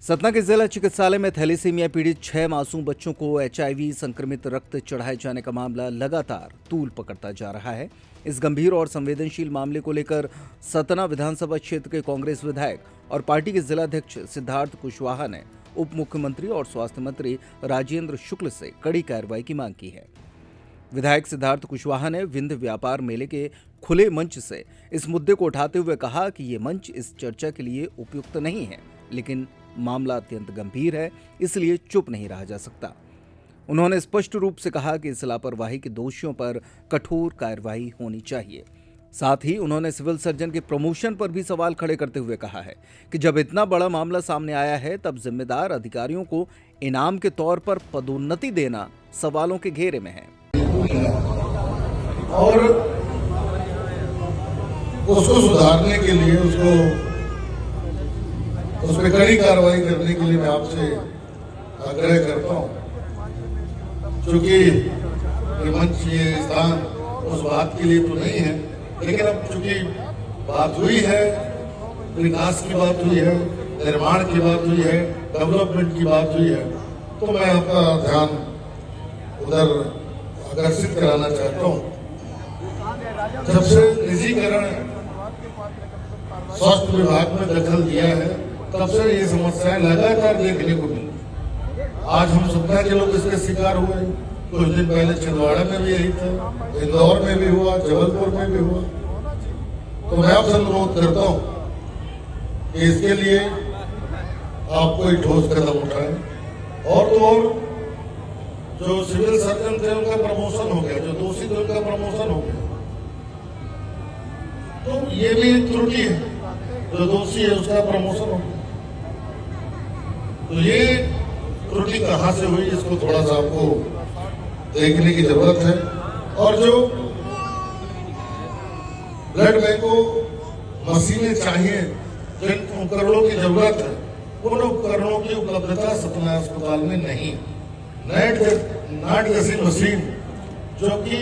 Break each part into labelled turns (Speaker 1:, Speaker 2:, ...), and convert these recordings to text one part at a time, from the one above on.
Speaker 1: सतना के जिला चिकित्सालय में थैलेसीमिया पीड़ित 6 मासूम बच्चों को एचआईवी संक्रमित रक्त चढ़ाए जाने का मामला लगातार तूल पकड़ता जा रहा है। इस गंभीर और संवेदनशील मामले को लेकर सतना विधानसभा क्षेत्र के कांग्रेस विधायक और पार्टी के जिलाध्यक्ष सिद्धार्थ कुशवाहा ने उप मुख्यमंत्री और स्वास्थ्य मंत्री राजेंद्र शुक्ल से कड़ी कार्रवाई की मांग की है। विधायक सिद्धार्थ कुशवाहा ने विंध्य व्यापार मेले के खुले मंच से इस मुद्दे को उठाते हुए कहा कि ये मंच इस चर्चा के लिए उपयुक्त नहीं है, लेकिन मामला अत्यंत गंभीर है, इसलिए चुप नहीं रहा जा सकता। उन्होंने स्पष्ट रूप से कहा कि इस लापरवाही के दोषियों पर कठोर कार्रवाई होनी चाहिए। साथ ही उन्होंने सिविल सर्जन के प्रमोशन पर भी सवाल खड़े करते हुए कहा है कि जब इतना बड़ा मामला सामने आया है, तब जिम्मेदार अधिकारियों को इनाम के तौर पर पदोन्नति देना सवालों के घेरे में है।
Speaker 2: और उसको सुधारने के लिए उस पर कड़ी कार्रवाई करने के लिए मैं आपसे आग्रह करता हूं, क्योंकि ये मंच, ये स्थान उस बात के लिए तो नहीं है, लेकिन अब चूंकि बात हुई है, विकास की बात हुई है, निर्माण की बात हुई है, डेवलपमेंट की बात हुई है, तो मैं आपका ध्यान उधर आकर्षित कराना चाहता हूं। जब से निजीकरण स्वास्थ्य विभाग में दखल दिया है, तब से ये समस्याएं लगातार देखने को मिली। आज हम सतना के लोग इसके शिकार हुए। कुछ दिन पहले छिंदवाड़ा में भी यही था, इंदौर में भी हुआ, जबलपुर में भी हुआ। तो मैं आपसे अनुरोध करता हूं कि इसके लिए आप कोई ठोस कदम उठाएं। और तो और जो सिविल सर्जन थे उनका प्रमोशन हो गया, जो दोषी थे उनका प्रमोशन हो गया, तो ये भी एक त्रुटि है। जो दोषी है उसका प्रमोशन हो गया, तो ये त्रुटि कहां से हुई, इसको थोड़ा सा आपको देखने की जरूरत है। और जो ब्लड बैंक को मशीनें चाहिए, जिन उपकरणों की जरूरत है, उन उपकरणों की उपलब्धता सतना अस्पताल में नहीं। नाट जैसी मशीन जो कि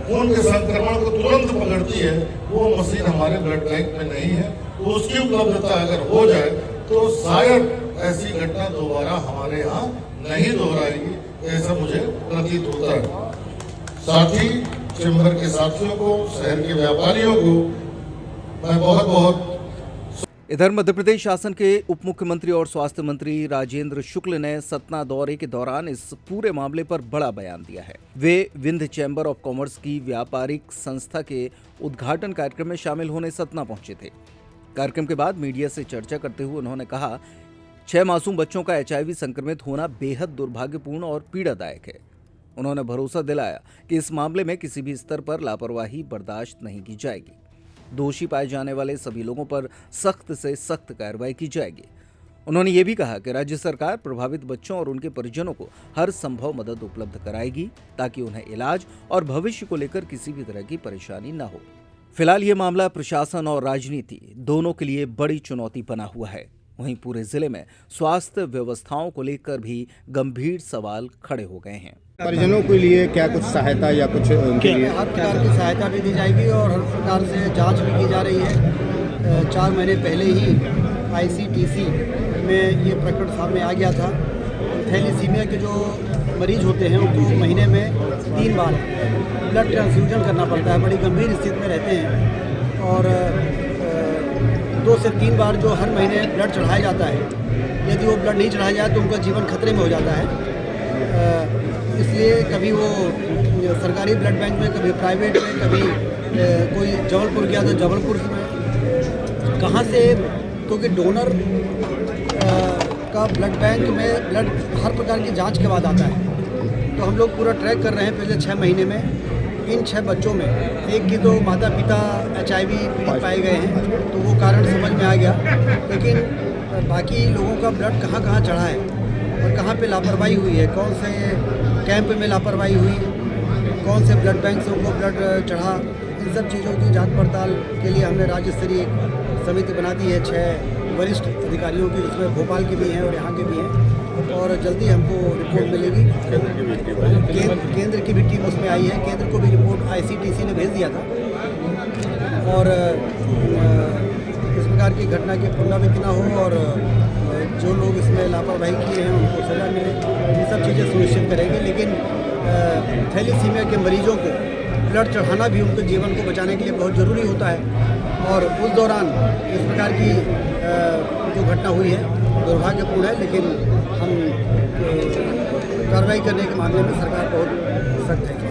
Speaker 2: खून के संक्रमण को तुरंत पकड़ती है, वो मशीन हमारे ब्लड बैंक में नहीं है। तो उसकी उपलब्धता अगर हो जाए तो शायद ऐसी घटना दोबारा हमारे यहाँ नहीं दोहराएगी, ऐसा मुझे प्रतीत होता है। साथ ही चैम्बर के साथियों को, शहर के व्यापारियों को मैं बहुत बहुत।
Speaker 1: इधर मध्य प्रदेश शासन के उप मुख्यमंत्री और स्वास्थ्य मंत्री राजेंद्र शुक्ल ने सतना दौरे के दौरान इस पूरे मामले पर बड़ा बयान दिया है। वे विंध्य चैम्बर ऑफ कॉमर्स की व्यापारिक संस्था के उद्घाटन कार्यक्रम में शामिल होने सतना पहुंचे थे। कार्यक्रम के बाद मीडिया से चर्चा करते हुए उन्होंने कहा, 6 मासूम बच्चों का एचआईवी संक्रमित होना बेहद दुर्भाग्यपूर्ण और पीड़ादायक है। उन्होंने भरोसा दिलाया कि इस मामले में किसी भी स्तर पर लापरवाही बर्दाश्त नहीं की जाएगी। दोषी पाए जाने वाले सभी लोगों पर सख्त से सख्त कार्रवाई की जाएगी। उन्होंने ये भी कहा कि राज्य सरकार प्रभावित बच्चों और उनके परिजनों को हर संभव मदद उपलब्ध कराएगी, ताकि उन्हें इलाज और भविष्य को लेकर किसी भी तरह की परेशानी न हो। फिलहाल ये मामला प्रशासन और राजनीति दोनों के लिए बड़ी चुनौती बना हुआ है। वहीं पूरे जिले में स्वास्थ्य व्यवस्थाओं को लेकर भी गंभीर सवाल खड़े हो गए हैं।
Speaker 3: परिजनों के लिए क्या कुछ सहायता या कुछ उनके लिए
Speaker 4: हर प्रकार की सहायता भी दी जाएगी और हर प्रकार से जांच भी की जा रही है। 4 महीने पहले ही आईसीटीसी में ये प्रकरण सामने आ गया था। थैलेसीमिया के जो मरीज होते हैं उनको महीने में 3 बार ब्लड ट्रांसफ्यूजन करना पड़ता है। बड़ी गंभीर स्थिति में रहते हैं और 2 से 3 बार जो हर महीने ब्लड चढ़ाया जाता है, यदि वो ब्लड नहीं चढ़ाया जाए तो उनका जीवन खतरे में हो जाता है। इसलिए कभी वो सरकारी ब्लड बैंक में, कभी प्राइवेट में, कभी कोई जबलपुर गया तो जबलपुर में कहाँ से, क्योंकि डोनर का ब्लड बैंक में ब्लड हर प्रकार की जांच के बाद आता है। तो हम लोग पूरा ट्रैक कर रहे हैं पिछले 6 महीने में। इन 6 बच्चों में एक की तो माता पिता एचआईवी पीड़ित पाए गए हैं, तो वो कारण समझ में आ गया, लेकिन बाकी लोगों का ब्लड कहाँ कहाँ चढ़ा है और कहाँ पे लापरवाही हुई है, कौन से कैंप में लापरवाही हुई, कौन से ब्लड बैंक से उनको ब्लड चढ़ा, इन सब चीज़ों की जांच पड़ताल के लिए हमने राज्य स्तरीय एक समिति बना दी है 6 वरिष्ठ अधिकारियों की, जिसमें भोपाल के भी हैं और यहाँ के भी हैं, और जल्दी हमको रिपोर्ट मिलेगी। केंद्र की भी टीम उसमें आई है। केंद्र को भी रिपोर्ट आईसीटीसी ने भेज दिया था और इस प्रकार की घटना की पुनरावृत्ति न हो और थैलीसीमिया के मरीजों को ब्लड चढ़ाना भी उनके जीवन को बचाने के लिए बहुत ज़रूरी होता है। और उस दौरान इस प्रकार की जो घटना हुई है दुर्भाग्यपूर्ण है, लेकिन हम कार्रवाई करने के मामले में सरकार बहुत सख्त है।